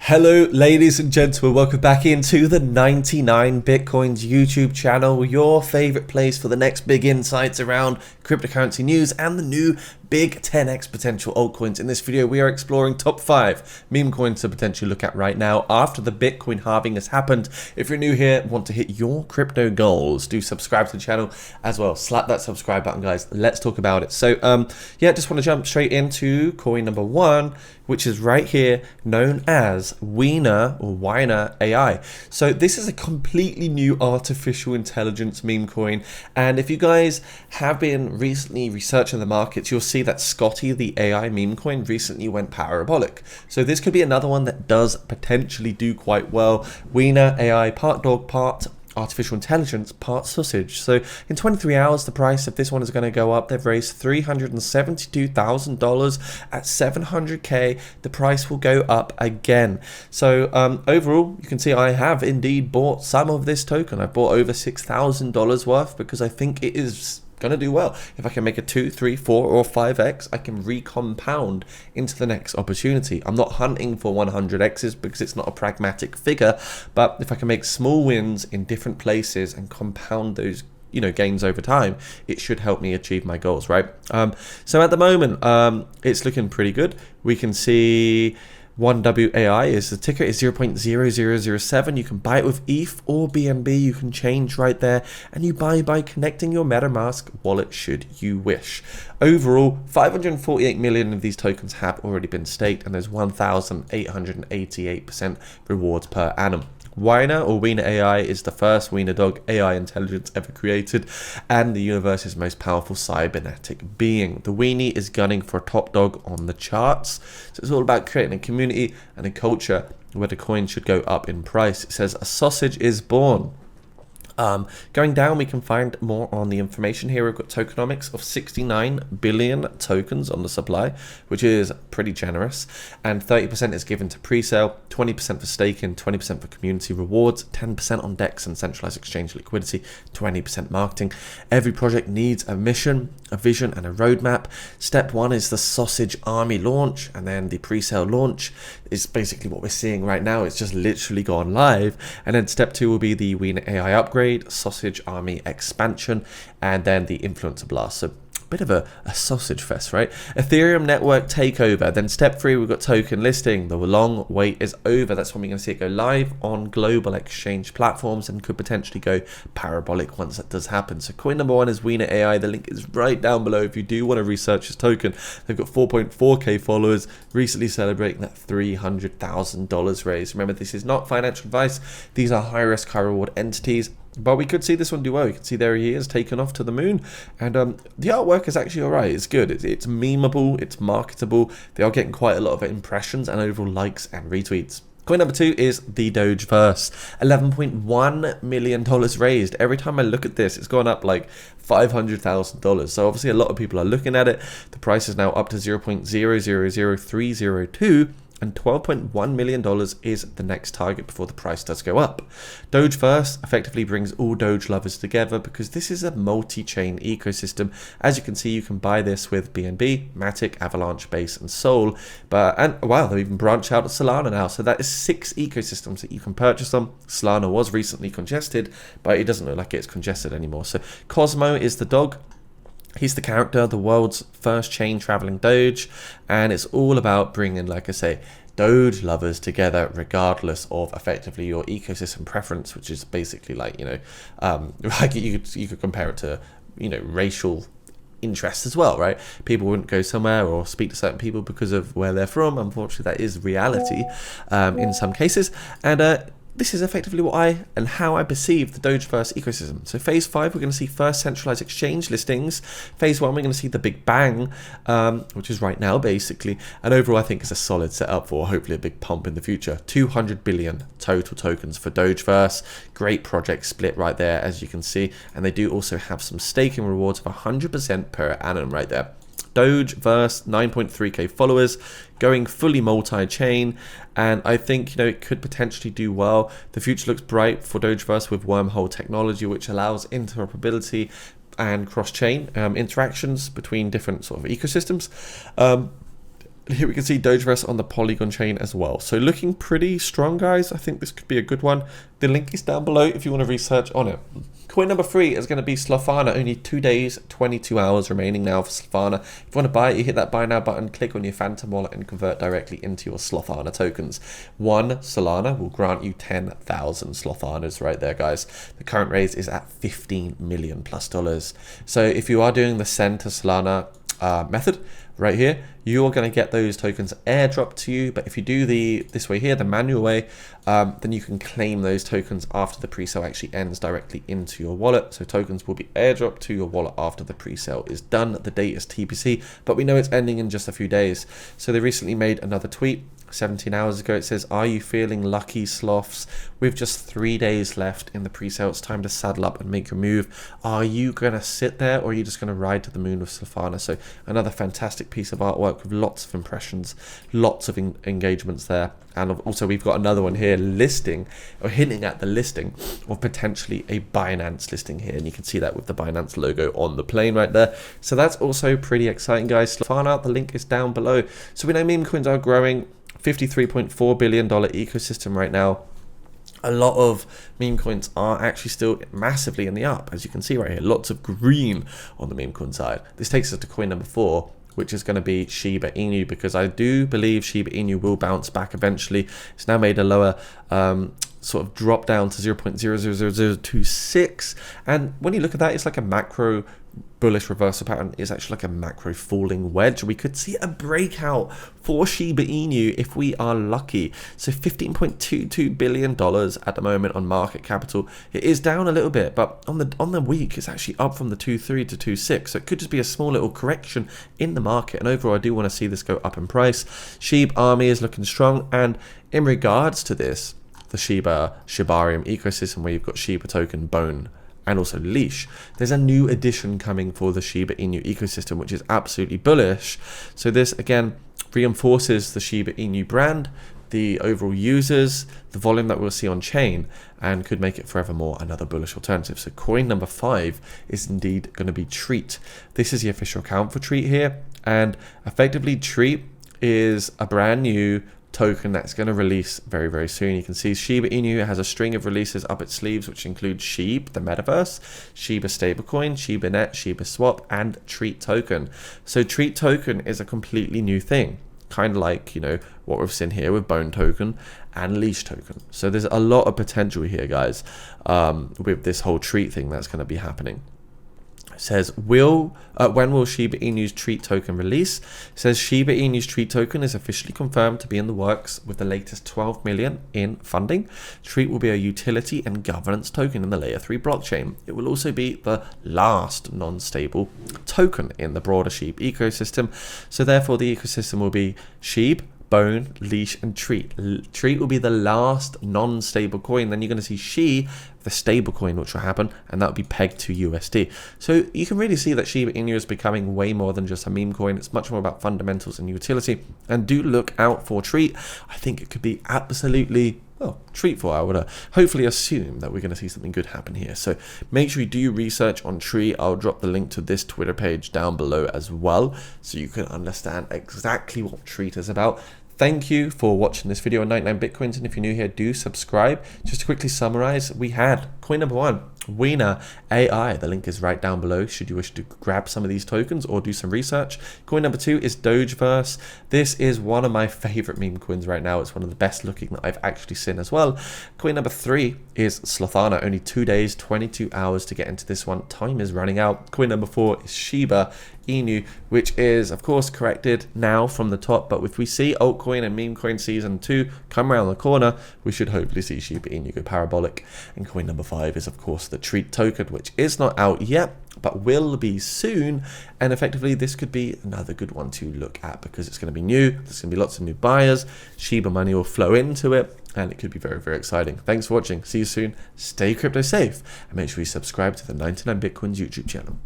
Hello ladies and gentlemen, welcome back into the 99 Bitcoins YouTube channel, your favorite place for the next big insights around cryptocurrency news and the new big 10x potential altcoins. In this video, we are exploring top 5 meme coins to potentially look at right now after the Bitcoin halving has happened. If you're new here, want to hit your crypto goals, do subscribe to the channel as well. Slap that subscribe button, guys. Let's talk about it. So yeah, just want to jump straight into coin number 1, which is right here, known as Wiener AI. So this is a completely new artificial intelligence meme coin, and if you guys have been recently researching the markets, you'll see that Scotty, the AI meme coin, recently went parabolic. So this could be another one that does potentially do quite well. Wiener AI, part dog, part artificial intelligence, part sausage. So in 23 hours, the price of this one is going to go up. They've raised $372,000 at 700K. The price will go up again. So overall, you can see I have indeed bought some of this token. I bought over $6,000 worth because I think it is going to do well. If I can make a 2, 3, 4 or 5x, I can recompound into the next opportunity. I'm not hunting for 100x's because it's not a pragmatic figure, but if I can make small wins in different places and compound those gains over time, it should help me achieve my goals, right? So at the moment, it's looking pretty good. We can see 1WAI is the ticker, is 0.0007. You can buy it with ETH or BNB. You can change right there, and you buy by connecting your MetaMask wallet should you wish. Overall, 548 million of these tokens have already been staked, and there's 1,888% rewards per annum. Wiener AI is the first wiener dog AI intelligence ever created and the universe's most powerful cybernetic being. The weenie is gunning for a top dog on the charts. So it's all about creating a community and a culture where the coin should go up in price. It says a sausage is born. Going down, we can find more on the information here. We've got tokenomics of 69 billion tokens on the supply, which is pretty generous, and 30% is given to pre-sale, 20% for staking, 20% for community rewards, 10% on DEX and centralized exchange liquidity, 20% marketing. Every project needs a mission, a vision, and a roadmap. Step 1 is the sausage army launch, and then the pre-sale launch is basically what we're seeing right now. It's just literally gone live, and then step 2 will be the Wiener AI upgrade, sausage army expansion, and then the influencer blast. So a bit of a sausage fest, right? Ethereum network takeover. Then step 3, we've got token listing. The long wait is over. That's when we're going to see it go live on global exchange platforms and could potentially go parabolic once that does happen. So coin number 1 is Wiener AI. The link is right down below if you do want to research this token. They've got 4.4k followers, recently celebrating that $300,000 raise. Remember, this is not financial advice. These are high risk, high reward entities. But we could see this one do well. You can see there he is, taken off to the moon. And the artwork is actually all right. It's good. It's memeable. It's marketable. They are getting quite a lot of impressions and overall likes and retweets. Coin number 2 is the Dogeverse. $11.1 million raised. Every time I look at this, it's gone up like $500,000. So obviously a lot of people are looking at it. The price is now up to 0.000302. and $12.1 million is the next target before the price does go up. Dogeverse effectively brings all Doge lovers together because this is a multi-chain ecosystem. As you can see, you can buy this with BNB, Matic, Avalanche, Base, and Sol. And wow, they've even branched out to Solana now. So that is 6 ecosystems that you can purchase on. Solana was recently congested, but it doesn't look like it's congested anymore. So Cosmo is the dog. He's the character, the world's first chain traveling Doge, and it's all about bringing, like I say, Doge lovers together regardless of effectively your ecosystem preference, which is basically like, like you could compare it to, racial interests as well, right? People wouldn't go somewhere or speak to certain people because of where they're from. Unfortunately, that is reality in some cases. And this is effectively what how I perceive the Dogeverse ecosystem. So phase 5, we're going to see first centralized exchange listings. Phase 1, we're going to see the big bang, which is right now basically. And overall, I think it's a solid setup for hopefully a big pump in the future. 200 billion total tokens for Dogeverse. Great project split right there, as you can see. And they do also have some staking rewards of 100% per annum right there. Dogeverse, 9.3k followers, going fully multi-chain, and I think it could potentially do well. The future looks bright for Dogeverse with wormhole technology, which allows interoperability and cross-chain interactions between different sort of ecosystems. Here we can see Dogeverse on the Polygon chain as well. So looking pretty strong, guys. I think this could be a good one. The link is down below if you want to research on it. Coin number 3 is going to be Solana. Only 2 days, 22 hours remaining now for Solana. If you want to buy it, you hit that buy now button, click on your Phantom wallet and convert directly into your Solana tokens. 1 Solana will grant you 10,000 Solanas right there, guys. The current raise is at $15 million plus. So if you are doing the send to Solana method right here, you're going to get those tokens airdropped to you. But if you do this way here, the manual way, then you can claim those tokens after the pre-sale actually ends directly into your wallet. So tokens will be airdropped to your wallet after the pre-sale is done. The date is TBC, but we know it's ending in just a few days. So they recently made another tweet 17 hours ago. It says, "Are you feeling lucky, sloths? With just 3 days left in the pre-sale, it's time to saddle up and make your move. Are you gonna sit there, or are you just gonna ride to the moon with Solana?" So another fantastic piece of artwork with lots of impressions, lots of engagements there. And also we've got another one here listing, or hinting at the listing of potentially a Binance listing here, and you can see that with the Binance logo on the plane right there. So that's also pretty exciting, guys. Solana, the link is down below. So we know meme coins are growing. $53.4 billion ecosystem right now. A lot of meme coins are actually still massively in the up, as you can see right here. Lots of green on the meme coin side. This takes us to coin number 4, which is going to be Shiba Inu, because I do believe Shiba Inu will bounce back eventually. It's now made a lower sort of drop down to 0.000026, and when you look at that, it's like a macro bullish reversal pattern. Is actually like a macro falling wedge. We could see a breakout for Shiba Inu if we are lucky. So $15.22 billion at the moment on market capital. It is down a little bit, but on the week it's actually up from the 2.3 to 2.6. So it could just be a small little correction in the market, and overall I do want to see this go up in price. Shib army is looking strong, and in regards to this, the Shibarium ecosystem, where you've got Shiba token, Bone, and also Leash, there's a new addition coming for the Shiba Inu ecosystem, which is absolutely bullish. So this again reinforces the Shiba Inu brand, the overall users, the volume that we'll see on chain, and could make it forevermore another bullish alternative. So coin number 5 is indeed going to be Treat. This is the official account for Treat here, and effectively Treat is a brand new token that's going to release very, very soon. You can see Shiba Inu has a string of releases up its sleeves, which include Shib, the metaverse, Shiba stablecoin, Shiba Net, Shiba Swap, and Treat token. So Treat token is a completely new thing, kind of like, you know, what we've seen here with Bone token and Leash token. So there's a lot of potential here, guys, with this whole Treat thing that's going to be happening. It says, when will Shiba Inu's Treat token release? It says Shiba Inu's Treat token is officially confirmed to be in the works with the latest 12 million in funding. Treat will be a utility and governance token in the layer 3 blockchain. It will also be the last non-stable token in the broader Shib ecosystem. So therefore the ecosystem will be Shib, Bone, Leash, and Treat. Treat will be the last non-stable coin. Then you're going to see Shi, the stable coin, which will happen, and that will be pegged to USD. So you can really see that Shiba Inu is becoming way more than just a meme coin. It's much more about fundamentals and utility. And do look out for Treat. I think it could be absolutely, well, Treat for. I would hopefully assume that we're going to see something good happen here. So make sure you do research on Treat. I'll drop the link to this Twitter page down below as well, so you can understand exactly what Treat is about. Thank you for watching this video on 99 Bitcoins, and if you're new here, do subscribe. Just to quickly summarize, we had coin number 1, Wiener AI. The link is right down below should you wish to grab some of these tokens or do some research. Coin number 2 is Dogeverse. This is one of my favorite meme coins right now. It's one of the best looking that I've actually seen as well. Coin number 3 is Solana. Only 2 days, 22 hours to get into this one. Time is running out. Coin number 4 is Shiba Inu, which is of course corrected now from the top, but if we see altcoin and meme coin season 2 come around the corner, we should hopefully see Shiba Inu go parabolic. And coin number 5 is of course the Treat token, which is not out yet but will be soon, and effectively this could be another good one to look at because it's going to be new. There's going to be lots of new buyers. Shiba money will flow into it, and it could be very, very exciting. Thanks for watching. See you soon. Stay crypto safe, and make sure you subscribe to the 99 Bitcoins YouTube channel.